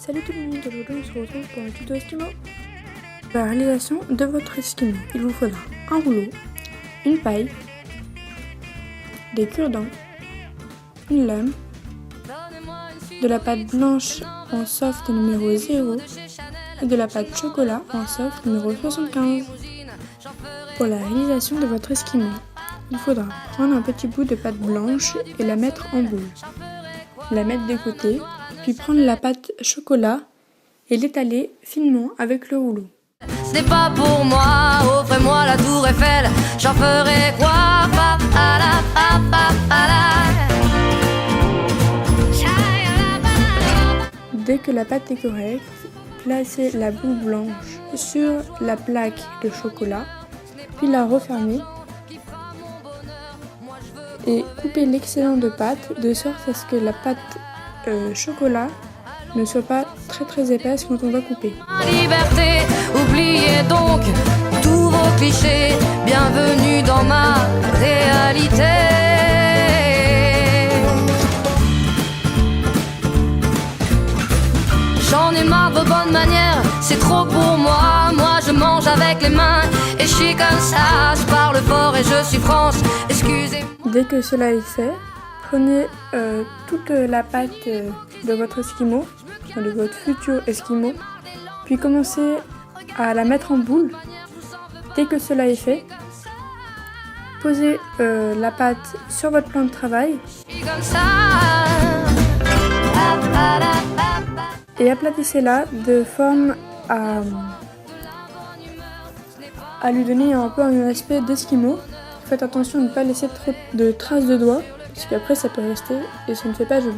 Salut tout le monde, aujourd'hui on se retrouve pour un tuto Eskimo. Pour la réalisation de votre Eskimo, il vous faudra un rouleau, une paille, des cure-dents, une lame, de la pâte blanche en soft numéro 0 et de la pâte chocolat en soft numéro 75. Pour la réalisation de votre Eskimo, il faudra prendre un petit bout de pâte blanche et la mettre en boule, la mettre de côté, puis prendre la pâte chocolat et l'étaler finement avec le rouleau. Ce n'est pas pour moi, offrez-moi la tour Eiffel, j'en ferai quoi? Dès que la pâte est correcte, placez la boule blanche sur la plaque de chocolat, puis la refermez et coupez l'excédent de pâte de sorte à ce que la pâte chocolat ne soit pas très épaisse quand on va couper. Liberté, oubliez donc tous vos clichés, bienvenue dans ma réalité. J'en ai marre de vos bonnes manières, c'est trop pour moi. Moi je mange avec les mains et je suis comme ça. Je parle fort et je suis France, excusez-moi. Dès que cela est fait, prenez toute la pâte de votre Eskimo, de votre futur Eskimo, puis commencez à la mettre en boule. Dès que cela est fait, posez la pâte sur votre plan de travail et aplatissez-la de forme à lui donner un peu un aspect d'Eskimo. Faites attention à ne pas laisser trop de traces de doigts, parce qu'après ça peut rester et ça ne fait pas joli.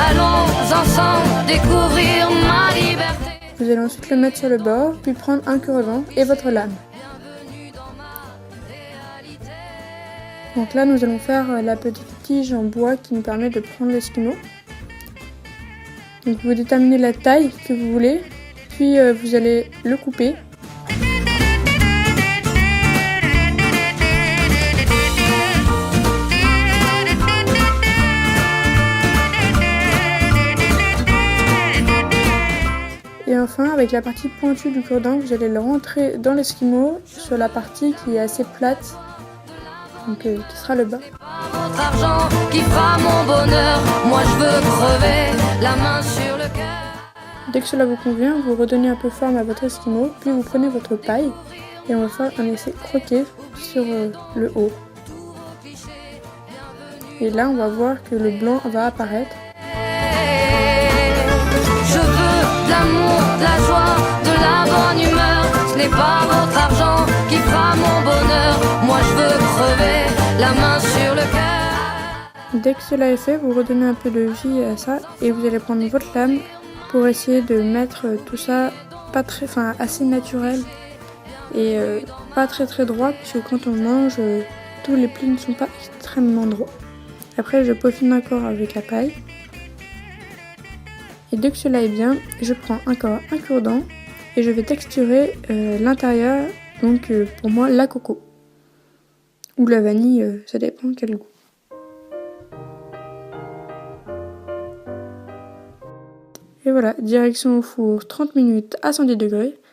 Allons ensemble découvrir ma liberté. Vous allez ensuite le mettre sur le bord, puis prendre un cure-dent et votre lame. Donc là nous allons faire la petite tige en bois qui nous permet de prendre l'Eskimo. Donc vous déterminez la taille que vous voulez, puis vous allez le couper. Et enfin, avec la partie pointue du cure-dent, vous allez le rentrer dans l'Eskimo sur la partie qui est assez plate, donc qui sera le bas. Votre argent qui fera mon bonheur, moi je veux crever la main sur le cœur. Dès que cela vous convient, vous redonnez un peu forme à votre Eskimo, puis vous prenez votre paille et on va faire un essai croqué sur le haut. Et là, on va voir que le blanc va apparaître. Je veux de l'amour, de la joie, de la bonne humeur. Ce n'est pas votre argent qui fera mon bonheur. Moi je veux crever la main sur le cœur. Dès que cela est fait, vous redonnez un peu de vie à ça et vous allez prendre votre lame pour essayer de mettre tout ça assez naturel et pas très droit, puisque quand on mange, tous les plis ne sont pas extrêmement droits. Après, je peaufine encore avec la paille. Et dès que cela est bien, je prends encore un cure-dent et je vais texturer l'intérieur, donc pour moi la coco. Ou la vanille, ça dépend quel goût. Et voilà, direction au four 30 minutes à 110 degrés.